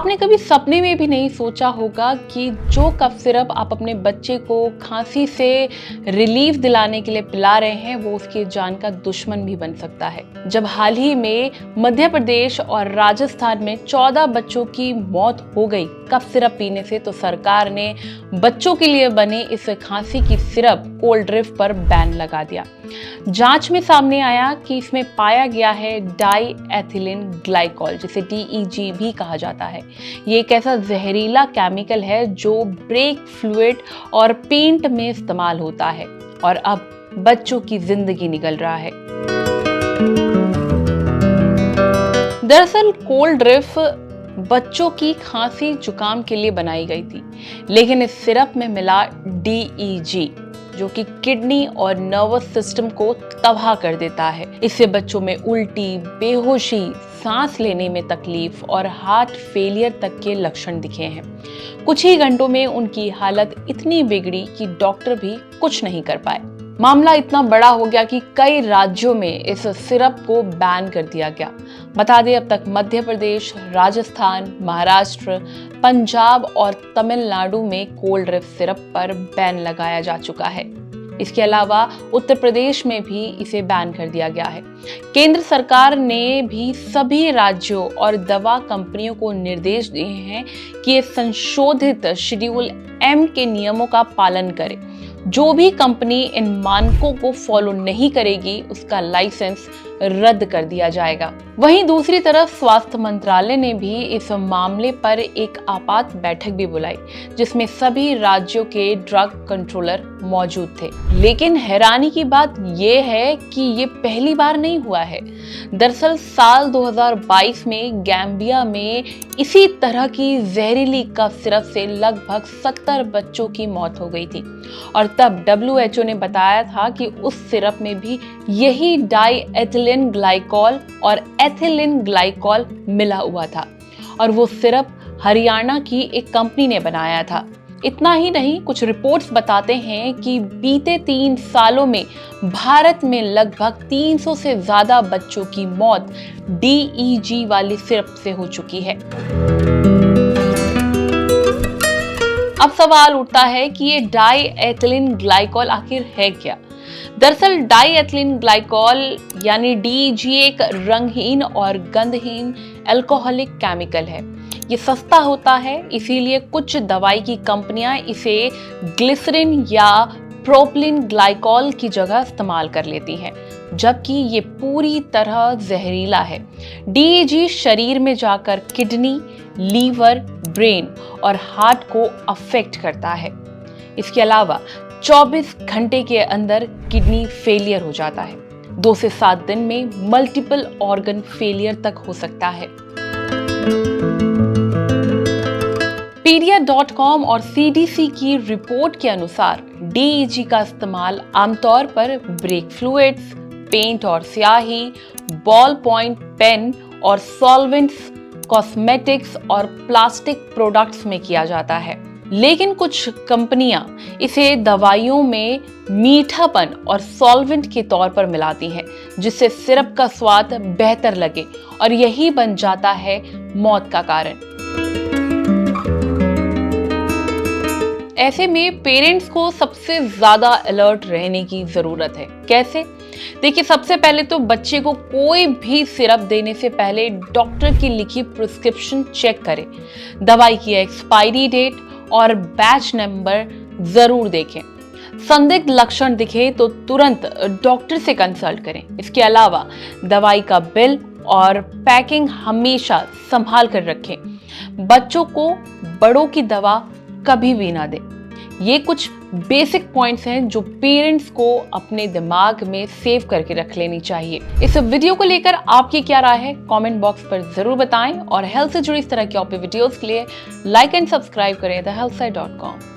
आपने कभी सपने में भी नहीं सोचा होगा कि जो कफ सिरप आप अपने बच्चे को खांसी से रिलीफ दिलाने के लिए पिला रहे हैं वो उसकी जान का दुश्मन भी बन सकता है। जब हाल ही में मध्य प्रदेश और राजस्थान में 14 बच्चों की मौत हो गई कफ सिरप पीने से, तो सरकार ने बच्चों के लिए बने इस खांसी की सिरप कोल्ड ड्रिफ्ट पर बैन लगा दिया। जांच में सामने आया कि इसमें पाया गया है डाई एथिलीन ग्लाइकॉल, जिसे DEG भी कहा जाता है। ये एक ऐसा जहरीला केमिकल है जो ब्रेक फ्लूइड और पेंट में इस्तेमाल होता है और अब बच्चों की जिंदगी निगल रहा है। दरअसल कोल्ड ड्रिफ्ट बच्चों की खांसी जुकाम के लिए बनाई गई थी, लेकिन इस सिरप में मिला DEG जो कि किडनी और नर्वस सिस्टम को तबाह कर देता है। इससे बच्चों में उल्टी, बेहोशी, सांस लेने में तकलीफ और हार्ट फेलियर तक के लक्षण दिखे हैं। कुछ ही घंटों में उनकी हालत इतनी बिगड़ी कि डॉक्टर भी कुछ नहीं कर पाए। मामला इतना बड़ा हो गया कि कई राज्यों में इस सिरप को बैन कर दिया गया। बता दें, अब तक मध्य प्रदेश, राजस्थान, महाराष्ट्र, पंजाब और तमिलनाडु में कोल्ड ड्रिफ्ट सिरप पर बैन लगाया जा चुका है। इसके अलावा उत्तर प्रदेश में भी इसे बैन कर दिया गया है। केंद्र सरकार ने भी सभी राज्यों और दवा कंपनियों को निर्देश दिए हैं कि ये संशोधित शेड्यूल M के नियमों का पालन करें। जो भी कंपनी इन मानकों को फॉलो नहीं करेगी उसका लाइसेंस रद्द कर दिया जाएगा। वहीं दूसरी तरफ स्वास्थ्य मंत्रालय ने भी इस मामले पर एक आपात बैठक भी बुलाई, जिसमें सभी राज्यों के ड्रग कंट्रोलर मौजूद थे। लेकिन हैरानी की बात यह है कि ये पहली बार नहीं हुआ है। दरअसल साल 2022 में गैम्बिया में इसी तरह की जहरीली कफ सिरप से लगभग 70 बच्चों की मौत हो गई थी और तब WHO ने बताया था कि उस सिरप में भी यही डाई एथिलीन ग्लाइकॉल और एथिलीन ग्लाइकॉल मिला हुआ था और वो सिरप हरियाणा की एक कंपनी ने बनाया था। इतना ही नहीं, कुछ रिपोर्ट्स बताते हैं कि बीते 3 सालों में भारत में लगभग 300 से ज्यादा बच्चों की मौत DEG वाली सिरप से हो चुकी है। अब सवाल उठता है कि ये डाई एथिलीन ग्लाइकॉल आखिर है क्या? दरअसल डाई एथिलीन ग्लाइकॉल यानी DEG एक रंगहीन और गंधहीन अल्कोहलिक केमिकल है। ये सस्ता होता है, इसीलिए कुछ दवाई की कंपनियां इसे ग्लिसरीन या प्रोपिलीन ग्लाइकॉल की जगह इस्तेमाल कर लेती हैं, जबकि ये पूरी तरह जहरीला है। DEG शरीर में जाकर किडनी, लीवर, ब्रेन और हार्ट को अफेक्ट करता है। इसके अलावा 24 घंटे के अंदर किडनी फेलियर हो जाता है। 2 से 7 दिन में मल्टीपल ऑर्गन फेलियर तक हो सकता है। Pedia.com और CDC की रिपोर्ट के अनुसार DEG का इस्तेमाल आमतौर पर ब्रेक फ्लूइड्स, पेंट और स्याही, बॉल पॉइंट पेन और सॉल्वेंट्स, कॉस्मेटिक्स और प्लास्टिक प्रोडक्ट्स में किया जाता है। लेकिन कुछ कंपनियां इसे दवाइयों में मीठापन और सॉल्वेंट के तौर पर मिलाती हैं, जिससे सिरप का स्वाद बेहतर लगे और यही बन जाता है मौत का कारण। ऐसे में पेरेंट्स को सबसे ज्यादा अलर्ट रहने की जरूरत है। कैसे? देखिए, सबसे पहले तो बच्चे को कोई भी सिरप देने से पहले डॉक्टर की लिखी प्रिस्क्रिप्शन चेक करें। दवाई की एक्सपायरी डेट और बैच नंबर जरूर देखें। संदिग्ध लक्षण दिखे तो तुरंत डॉक्टर से कंसल्ट करें। इसके अलावा दवाई का बिल और पैकिंग हमेशा संभाल कर रखें। बच्चों को बड़ों की दवा कभी भी ना दें। ये कुछ बेसिक पॉइंट्स हैं जो पेरेंट्स को अपने दिमाग में सेव करके रख लेनी चाहिए। इस वीडियो को लेकर आपकी क्या राय है कमेंट बॉक्स पर जरूर बताएं और हेल्थ से जुड़ी इस तरह की वीडियोस के लिए लाइक एंड सब्सक्राइब करें thehealthsite.com।